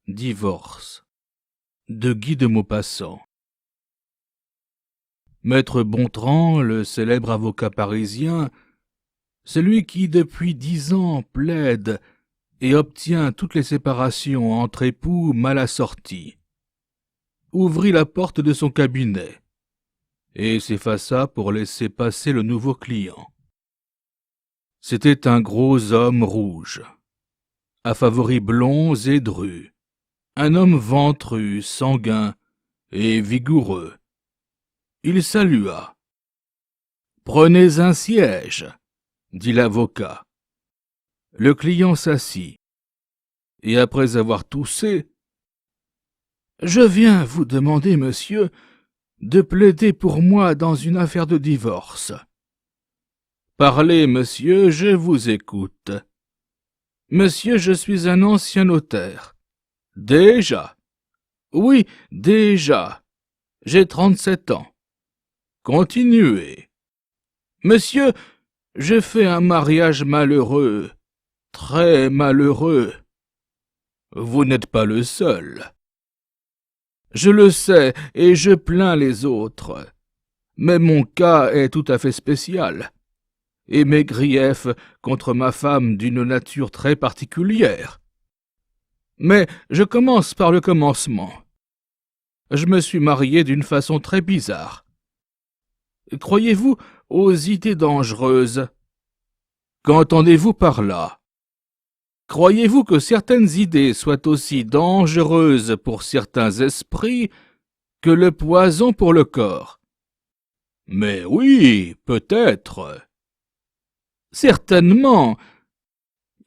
Divorce de Guy de Maupassant. Maître Bontran, le célèbre avocat parisien, celui qui depuis 10 ans plaide et obtient toutes les séparations entre époux mal assortis, ouvrit la porte de son cabinet et s'effaça pour laisser passer le nouveau client. C'était un gros homme rouge, à favoris blonds et drus, un homme ventru, sanguin et vigoureux. Il salua. « Prenez un siège, » dit l'avocat. Le client s'assit, et après avoir toussé, « Je viens vous demander, monsieur, de plaider pour moi dans une affaire de divorce. »« Parlez, monsieur, je vous écoute. »« Monsieur, je suis un ancien notaire. »« Déjà ?»« Oui, déjà. J'ai 37 ans. » Continuez. « Monsieur, j'ai fait un mariage malheureux, très malheureux. » Vous n'êtes pas le seul. Je le sais et je plains les autres, mais mon cas est tout à fait spécial, et mes griefs contre ma femme d'une nature très particulière. Mais je commence par le commencement. Je me suis marié d'une façon très bizarre. Croyez-vous aux idées dangereuses? Qu'entendez-vous par là? Croyez-vous que certaines idées soient aussi dangereuses pour certains esprits que le poison pour le corps? Mais oui, peut-être. Certainement.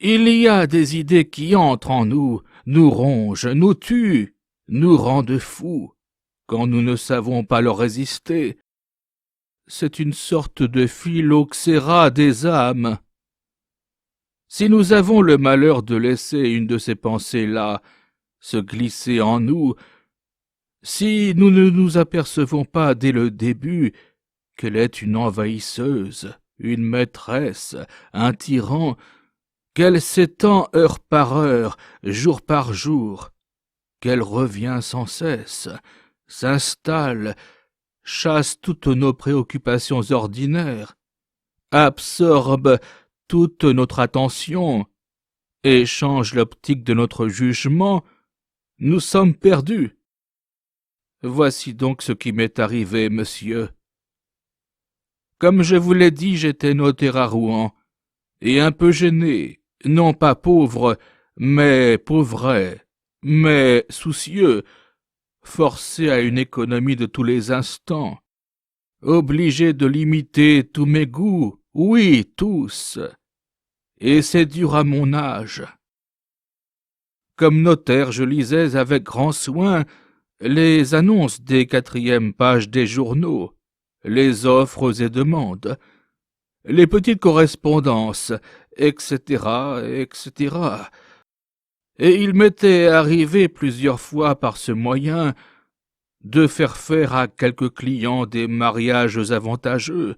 Il y a des idées qui entrent en nous, nous rongent, nous tuent, nous rendent fous, quand nous ne savons pas leur résister. C'est une sorte de phylloxéra des âmes. Si nous avons le malheur de laisser une de ces pensées-là se glisser en nous, si nous ne nous apercevons pas dès le début qu'elle est une envahisseuse, une maîtresse, un tyran, qu'elle s'étend heure par heure, jour par jour, qu'elle revient sans cesse, s'installe, chasse toutes nos préoccupations ordinaires, absorbe toute notre attention et change l'optique de notre jugement, nous sommes perdus. Voici donc ce qui m'est arrivé, monsieur. Comme je vous l'ai dit, j'étais notaire à Rouen, et un peu gêné, non pas pauvre, mais pauvret, mais soucieux, forcé à une économie de tous les instants, obligé de limiter tous mes goûts, oui, tous, et c'est dur à mon âge. Comme notaire, je lisais avec grand soin les annonces des 4e pages des journaux, les offres et demandes, les petites correspondances, etc., etc., et il m'était arrivé plusieurs fois par ce moyen de faire à quelques clients des mariages avantageux.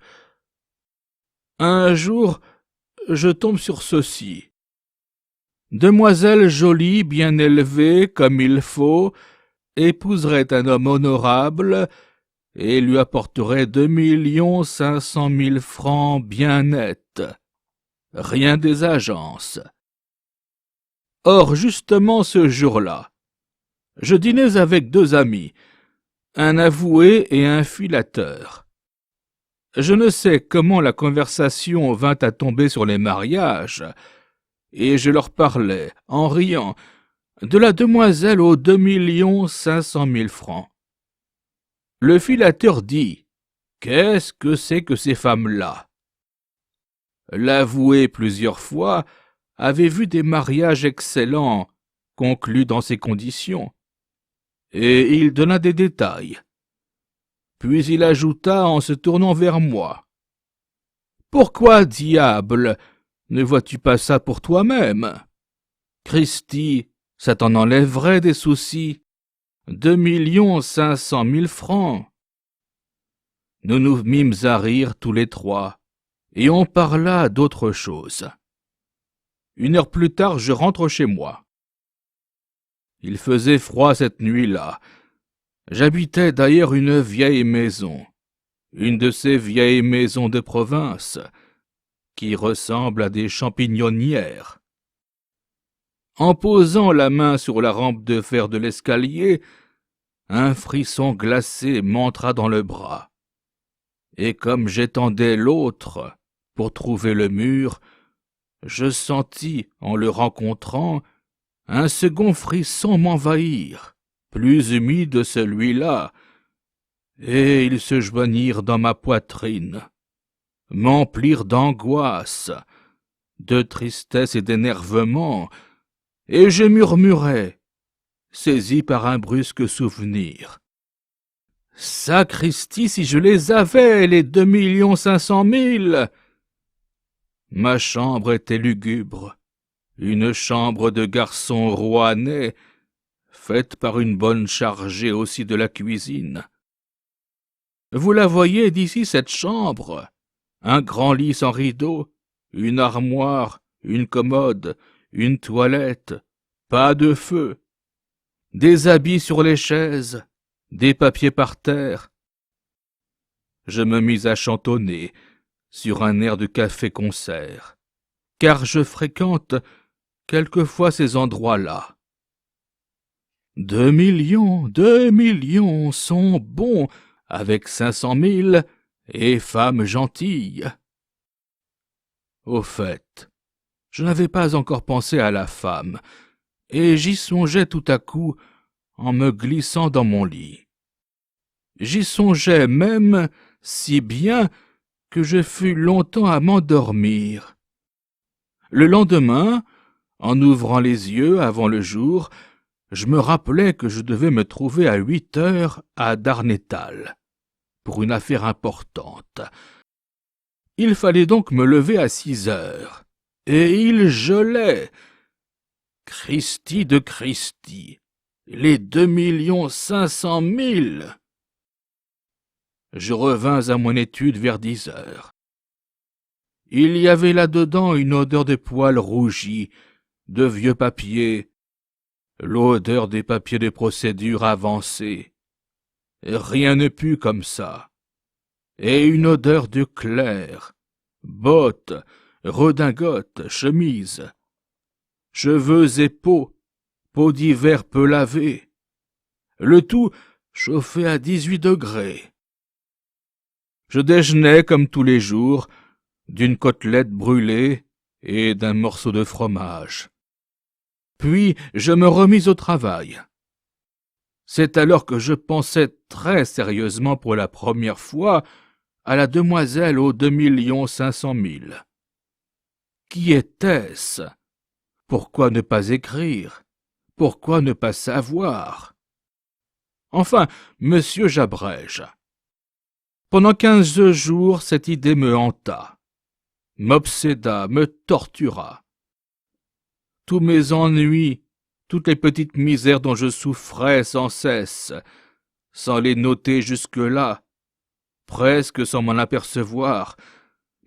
Un jour, je tombe sur ceci. Demoiselle jolie, bien élevée, comme il faut, épouserait un homme honorable et lui apporterait 2 500 000 francs bien nets. Rien des agences. Or, justement ce jour-là, je dînais avec 2 amis, un avoué et un filateur. Je ne sais comment la conversation vint à tomber sur les mariages, et je leur parlais, en riant, de la demoiselle aux 2 500 000 francs. Le filateur dit « Qu'est-ce que c'est que ces femmes-là » L'avoué plusieurs fois avait vu des mariages excellents conclus dans ces conditions, et il donna des détails. Puis il ajouta en se tournant vers moi. « Pourquoi, diable, ne vois-tu pas ça pour toi-même? Christi, ça t'en enlèverait des soucis. 2 500 000 francs. » Nous nous mîmes à rire tous les trois, et on parla d'autre chose. 1 heure plus tard, je rentre chez moi. Il faisait froid cette nuit-là. J'habitais d'ailleurs une vieille maison, une de ces vieilles maisons de province, qui ressemblent à des champignonnières. En posant la main sur la rampe de fer de l'escalier, un frisson glacé m'entra dans le bras. Et comme j'étendais l'autre pour trouver le mur, je sentis, en le rencontrant, un second frisson m'envahir, plus humide que celui-là, et ils se joignirent dans ma poitrine, m'emplirent d'angoisse, de tristesse et d'énervement, et je murmurai, saisi par un brusque souvenir. Sacristi, si je les avais, les 2 500 000 ! Ma chambre était lugubre, une chambre de garçon rouennais, faite par une bonne chargée aussi de la cuisine. Vous la voyez d'ici, cette chambre, un grand lit sans rideaux, une armoire, une commode, une toilette, pas de feu, des habits sur les chaises, des papiers par terre. Je me mis à chantonner sur un air de café-concert, car je fréquente quelquefois ces endroits-là. 2 millions sont bons avec 500 000 et femmes gentilles. Au fait, je n'avais pas encore pensé à la femme, et j'y songeais tout à coup en me glissant dans mon lit. J'y songeais même si bien que je fus longtemps à m'endormir. Le lendemain, en ouvrant les yeux avant le jour, je me rappelais que je devais me trouver à 8 heures à Darnétal, pour une affaire importante. Il fallait donc me lever à 6 heures, et il gelait. Christi de Christi, les 2 500 000 ! Je revins à mon étude vers 10 heures. Il y avait là-dedans une odeur de poils rougis, de vieux papiers, l'odeur des papiers de procédure avancés. Rien ne put comme ça. Et une odeur de clerc, bottes, redingotes, chemises, cheveux et peau d'hiver peu lavés, le tout chauffé à 18 degrés. Je déjeunais comme tous les jours d'une côtelette brûlée et d'un morceau de fromage. Puis je me remis au travail. C'est alors que je pensais très sérieusement pour la première fois à la demoiselle aux 2 500 000. Qui était-ce? Pourquoi ne pas écrire? Pourquoi ne pas savoir? Enfin, monsieur j'abrège. Pendant 15 jours, cette idée me hanta, m'obséda, me tortura. Tous mes ennuis, toutes les petites misères dont je souffrais sans cesse, sans les noter jusque-là, presque sans m'en apercevoir,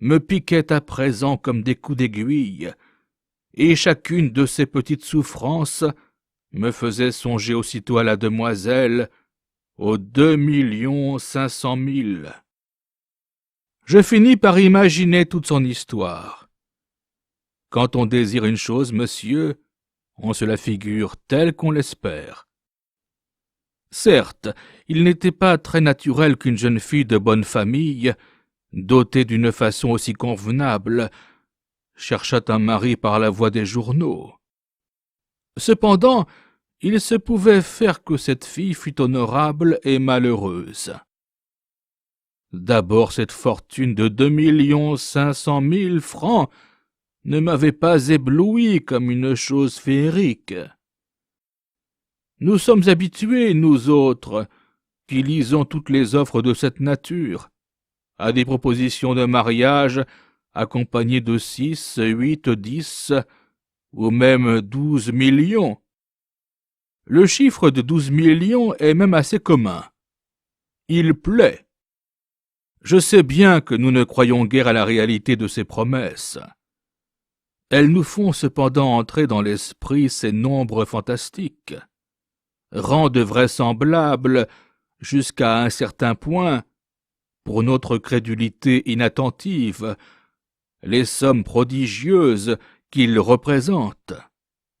me piquaient à présent comme des coups d'aiguille, et chacune de ces petites souffrances me faisait songer aussitôt à la demoiselle, aux 2 500 000. Je finis par imaginer toute son histoire. Quand on désire une chose, monsieur, on se la figure telle qu'on l'espère. Certes, il n'était pas très naturel qu'une jeune fille de bonne famille, dotée d'une façon aussi convenable, cherchât un mari par la voie des journaux. Cependant, il se pouvait faire que cette fille fût honorable et malheureuse. D'abord, cette fortune de 2 500 000 francs ne m'avait pas ébloui comme une chose féerique. Nous sommes habitués, nous autres, qui lisons toutes les offres de cette nature, à des propositions de mariage accompagnées de 6, 8, 10 ou même 12 millions. Le chiffre de 12 millions est même assez commun. Il plaît. Je sais bien que nous ne croyons guère à la réalité de ces promesses. Elles nous font cependant entrer dans l'esprit ces nombres fantastiques. rendent vraisemblable, jusqu'à un certain point, pour notre crédulité inattentive, les sommes prodigieuses qu'ils représentent,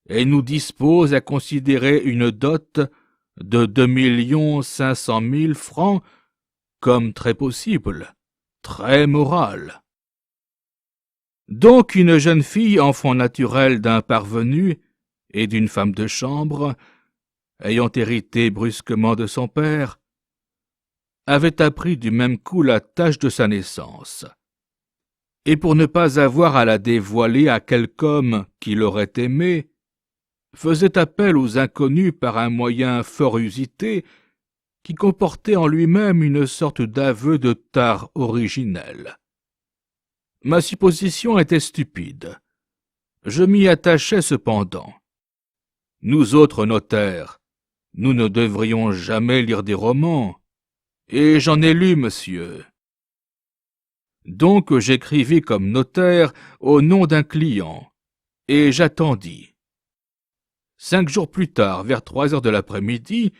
et nous disposent à considérer une dot de 2 500 000 francs comme très possible, très morale. Donc une jeune fille, enfant naturel d'un parvenu et d'une femme de chambre, ayant hérité brusquement de son père, avait appris du même coup la tâche de sa naissance. Et pour ne pas avoir à la dévoiler à quelque homme qui l'aurait aimée, faisait appel aux inconnus par un moyen fort usité qui comportait en lui-même une sorte d'aveu de tare originel. Ma supposition était stupide. Je m'y attachais cependant. Nous autres notaires, nous ne devrions jamais lire des romans, et j'en ai lu, monsieur. Donc j'écrivis comme notaire au nom d'un client, et j'attendis. 5 jours plus tard, vers 3 heures de l'après-midi,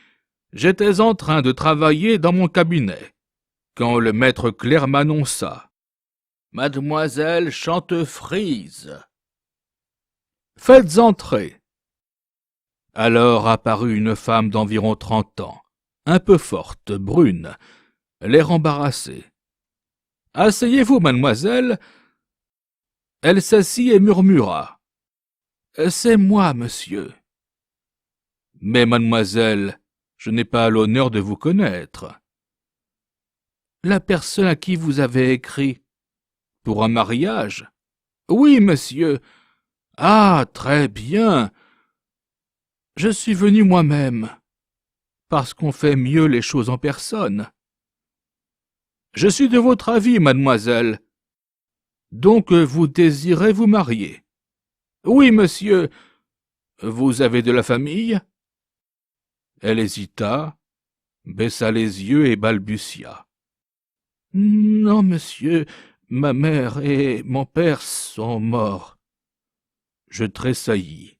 j'étais en train de travailler dans mon cabinet, quand le maître clerc m'annonça: « Mademoiselle Chantefrise. » « Faites entrer. » Alors apparut une femme d'environ 30 ans, un peu forte, brune, l'air embarrassé. « Asseyez-vous, mademoiselle. » Elle s'assit et murmura: « C'est moi, monsieur. »« Mais, mademoiselle, je n'ai pas l'honneur de vous connaître. »« La personne à qui vous avez écrit. »« Pour un mariage. »« Oui, monsieur. »« Ah, très bien. Je suis venu moi-même, parce qu'on fait mieux les choses en personne. »« Je suis de votre avis, mademoiselle. Donc vous désirez vous marier. »« Oui, monsieur. Vous avez de la famille ?» Elle hésita, baissa les yeux et balbutia: « Non, monsieur, ma mère et mon père sont morts. » Je tressaillis.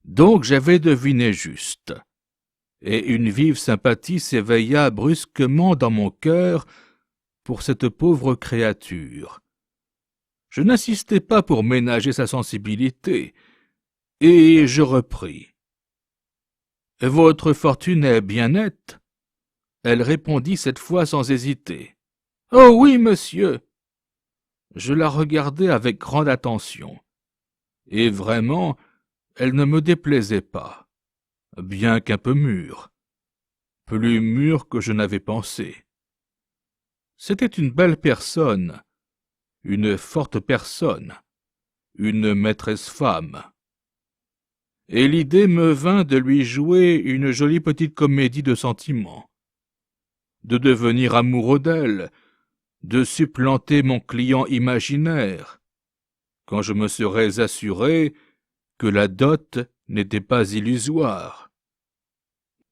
Donc j'avais deviné juste, et une vive sympathie s'éveilla brusquement dans mon cœur pour cette pauvre créature. Je n'insistai pas pour ménager sa sensibilité, et je repris: « Votre fortune est bien nette ?» Elle répondit cette fois sans hésiter: « Oh oui, monsieur !» Je la regardai avec grande attention, et vraiment, elle ne me déplaisait pas, bien qu'un peu mûre, plus mûre que je n'avais pensé. C'était une belle personne, une forte personne, une maîtresse femme. Et l'idée me vint de lui jouer une jolie petite comédie de sentiments, de devenir amoureux d'elle, de supplanter mon client imaginaire, quand je me serais assuré que la dot n'était pas illusoire.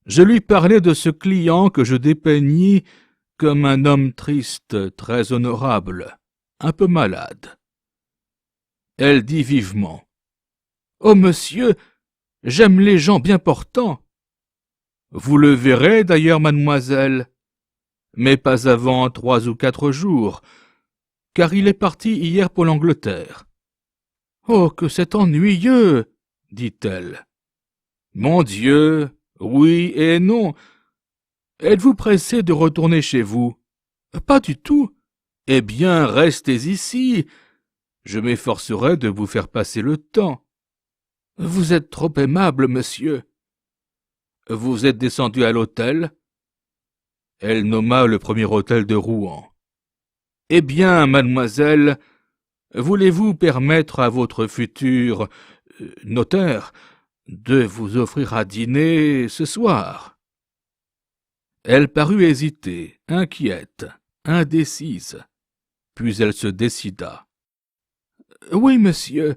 Je lui parlai de ce client que je dépeignis comme un homme triste, très honorable, un peu malade. Elle dit vivement: « Oh, monsieur, j'aime les gens bien portants. »« Vous le verrez d'ailleurs, mademoiselle, mais pas avant 3 ou 4 jours, car il est parti hier pour l'Angleterre. »« Oh, que c'est ennuyeux !» dit-elle. « Mon Dieu, oui et non. Êtes-vous pressé de retourner chez vous? »« Pas du tout. »« Eh bien, restez ici. Je m'efforcerai de vous faire passer le temps. »« Vous êtes trop aimable, monsieur. »« Vous êtes descendu à l'hôtel ?» Elle nomma le premier hôtel de Rouen. « Eh bien, mademoiselle, voulez-vous permettre à votre futur notaire de vous offrir à dîner ce soir ?» Elle parut hésiter, inquiète, indécise, puis elle se décida. « Oui, monsieur.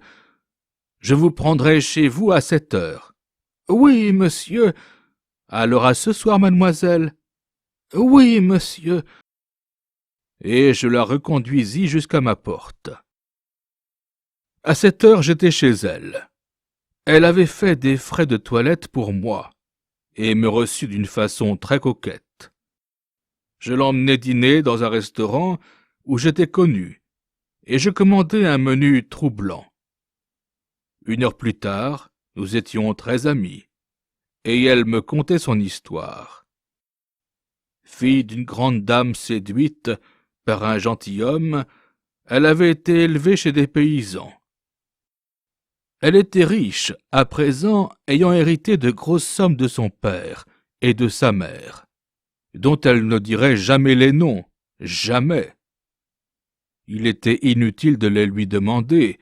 Je vous prendrai chez vous à 7 heures. »« Oui, monsieur. Alors à ce soir, mademoiselle. »« Oui, monsieur. » Et je la reconduisis jusqu'à ma porte. À 7 heures, j'étais chez elle. Elle avait fait des frais de toilette pour moi, et me reçut d'une façon très coquette. Je l'emmenai dîner dans un restaurant où j'étais connu, et je commandai un menu troublant. 1 heure plus tard, nous étions très amis, et elle me contait son histoire. Fille d'une grande dame séduite par un gentilhomme, elle avait été élevée chez des paysans. Elle était riche, à présent ayant hérité de grosses sommes de son père et de sa mère, dont elle ne dirait jamais les noms, jamais. Il était inutile de les lui demander,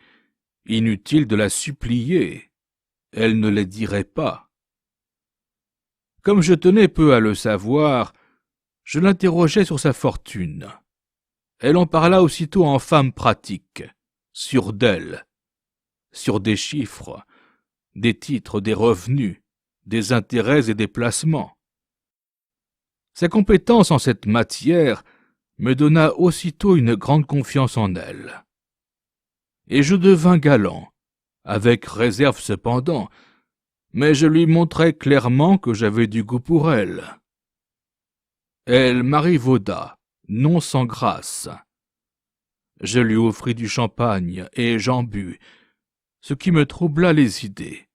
inutile de la supplier, elle ne les dirait pas. Comme je tenais peu à le savoir, je l'interrogeai sur sa fortune. Elle en parla aussitôt en femme pratique, sûre d'elle, sur des chiffres, des titres, des revenus, des intérêts et des placements. Sa compétence en cette matière me donna aussitôt une grande confiance en elle. Et je devins galant, avec réserve cependant, mais je lui montrai clairement que j'avais du goût pour elle. Elle m'arrivauda, non sans grâce. Je lui offris du champagne, et j'en bus, ce qui me troubla les idées.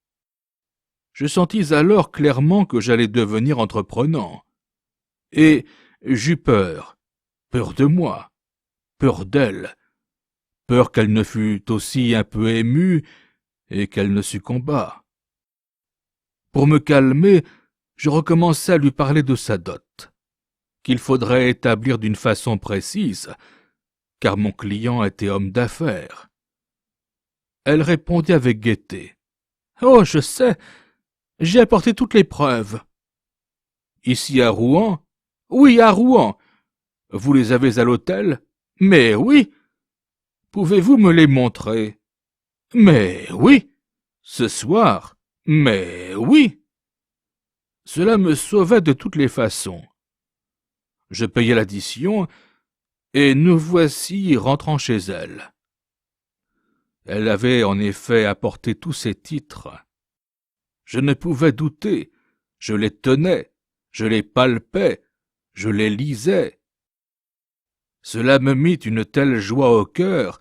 Je sentis alors clairement que j'allais devenir entreprenant, et j'eus peur de moi, peur d'elle, peur qu'elle ne fût aussi un peu émue et qu'elle ne succombât. Pour me calmer, je recommençai à lui parler de sa dot, qu'il faudrait établir d'une façon précise, car mon client était homme d'affaires. Elle répondit avec gaieté. « Oh, je sais, j'ai apporté toutes les preuves. »« Ici à Rouen ?»« Oui, à Rouen. »« Vous les avez à l'hôtel ?»« Mais oui. »« Pouvez-vous me les montrer ?»« Mais oui. »« Ce soir ?»« Mais oui. » Cela me sauvait de toutes les façons. Je payai l'addition, et nous voici rentrant chez elle. Elle avait en effet apporté tous ses titres. Je ne pouvais douter, je les tenais, je les palpais, je les lisais. Cela me mit une telle joie au cœur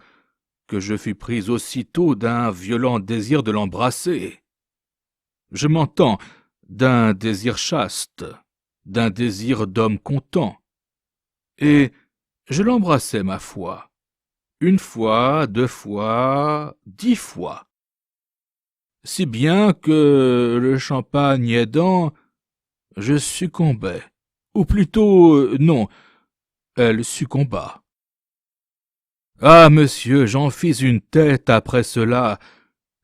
que je fus pris aussitôt d'un violent désir de l'embrasser. Je m'entends, d'un désir chaste, d'un désir d'homme content. Et je l'embrassai, ma foi, 1 fois, 2 fois, 10 fois. Si bien que, le champagne aidant, je succombais, ou plutôt, non, elle succomba. Ah, monsieur, j'en fis une tête après cela,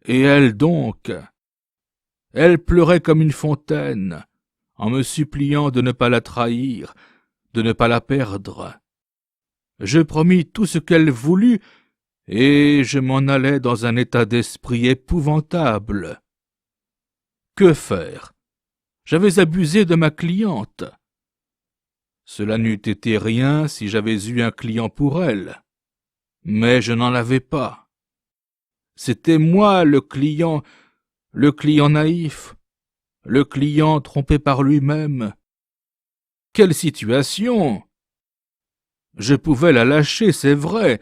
et elle donc, elle pleurait comme une fontaine, en me suppliant de ne pas la trahir, de ne pas la perdre. Je promis tout ce qu'elle voulut, et je m'en allai dans un état d'esprit épouvantable. Que faire? J'avais abusé de ma cliente. Cela n'eût été rien si j'avais eu un client pour elle, mais je n'en avais pas. C'était moi le client naïf, le client trompé par lui-même. Quelle situation! Je pouvais la lâcher, c'est vrai,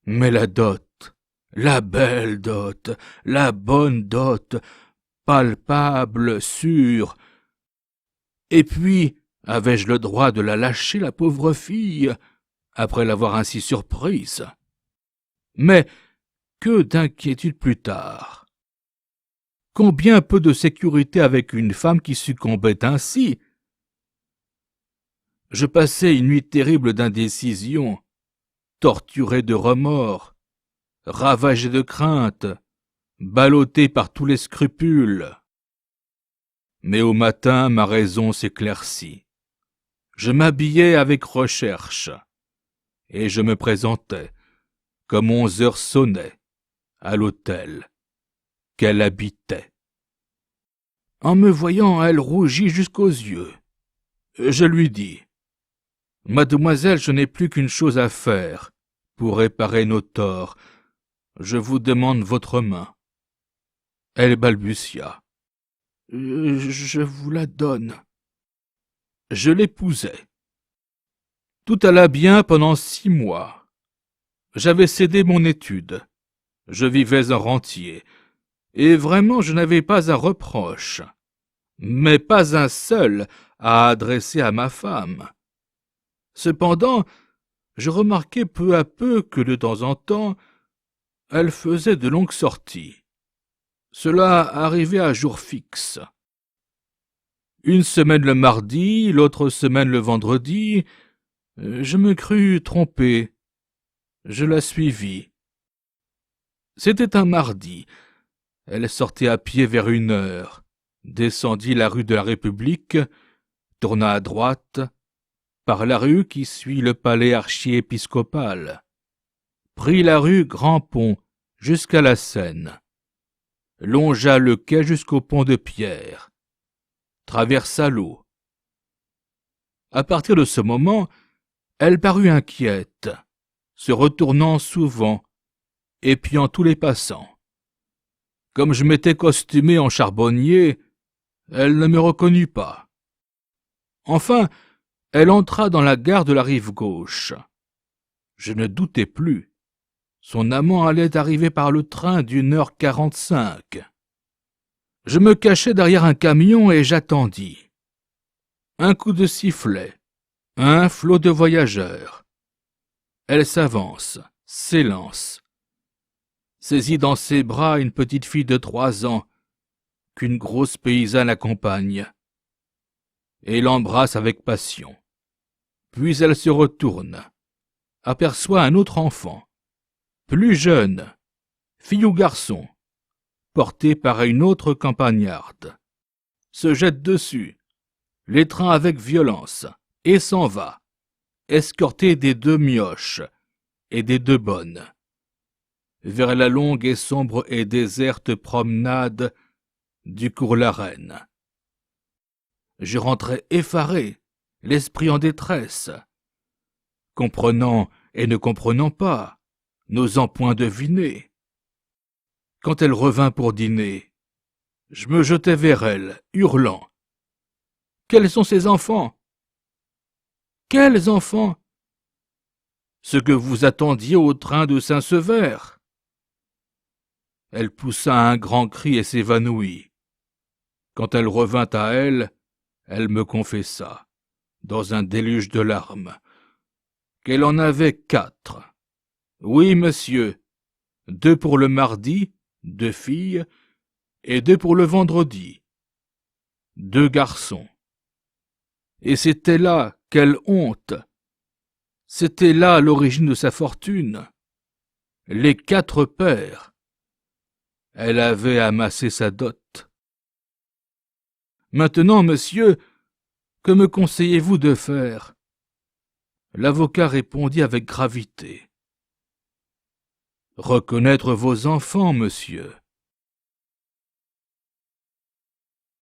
mais la dot, la belle dot, la bonne dot, palpable, sûre. Et puis, avais-je le droit de la lâcher, la pauvre fille, après l'avoir ainsi surprise? Mais que d'inquiétude plus tard! Combien peu de sécurité avec une femme qui succombait ainsi! Je passai une nuit terrible d'indécision, torturé de remords, ravagé de crainte, ballotté par tous les scrupules. Mais au matin, ma raison s'éclaircit. Je m'habillai avec recherche, et je me présentai, comme 11 heures sonnaient, à l'hôtel qu'elle habitait. En me voyant, elle rougit jusqu'aux yeux. Je lui dis: « Mademoiselle, je n'ai plus qu'une chose à faire pour réparer nos torts. Je vous demande votre main. » Elle balbutia: Je vous la donne. Je l'épousai. Tout alla bien pendant 6 mois. J'avais cédé mon étude. Je vivais en rentier, et vraiment je n'avais pas un reproche, mais pas un seul à adresser à ma femme. Cependant, je remarquai peu à peu que de temps en temps, elle faisait de longues sorties. Cela arrivait à jour fixe. Une semaine le mardi, l'autre semaine le vendredi, je me crus trompé. Je la suivis. C'était un mardi. Elle sortait à pied vers 1 heure, descendit la rue de la République, tourna à droite, par la rue qui suit le palais archiépiscopal, prit la rue Grand-Pont jusqu'à la Seine, longea le quai jusqu'au pont de Pierre, traversa l'eau. À partir de ce moment, elle parut inquiète, se retournant souvent, épiant tous les passants. Comme je m'étais costumé en charbonnier, elle ne me reconnut pas. Enfin, elle entra dans la gare de la rive gauche. Je ne doutais plus. Son amant allait arriver par le train d'1h45. Je me cachai derrière un camion et j'attendis. Un coup de sifflet, un flot de voyageurs. Elle s'avance, s'élance, saisit dans ses bras une petite fille de 3 ans qu'une grosse paysanne accompagne, et l'embrasse avec passion. Puis elle se retourne, aperçoit un autre enfant, plus jeune, fille ou garçon, porté par une autre campagnarde, se jette dessus, l'étreint avec violence, et s'en va, escorté des 2 mioches et des 2 bonnes, vers la longue et sombre et déserte promenade du Cours-la-Reine. Je rentrai effaré, l'esprit en détresse, comprenant et ne comprenant pas, n'osant point deviner. Quand elle revint pour dîner, je me jetai vers elle, hurlant. « Quels sont ces enfants? Quels enfants? Ce que vous attendiez au train de Saint-Sever. » Elle poussa un grand cri et s'évanouit. Quand elle revint à elle, elle me confessa, dans un déluge de larmes, qu'elle en avait 4. Oui, monsieur, 2 pour le mardi, 2 filles, et 2 pour le vendredi, 2 garçons. Et c'était là, quelle honte! C'était là l'origine de sa fortune. Les 4 pères. Elle avait amassé sa dot. Maintenant, monsieur, que me conseillez-vous de faire? L'avocat répondit avec gravité. Reconnaître vos enfants, monsieur.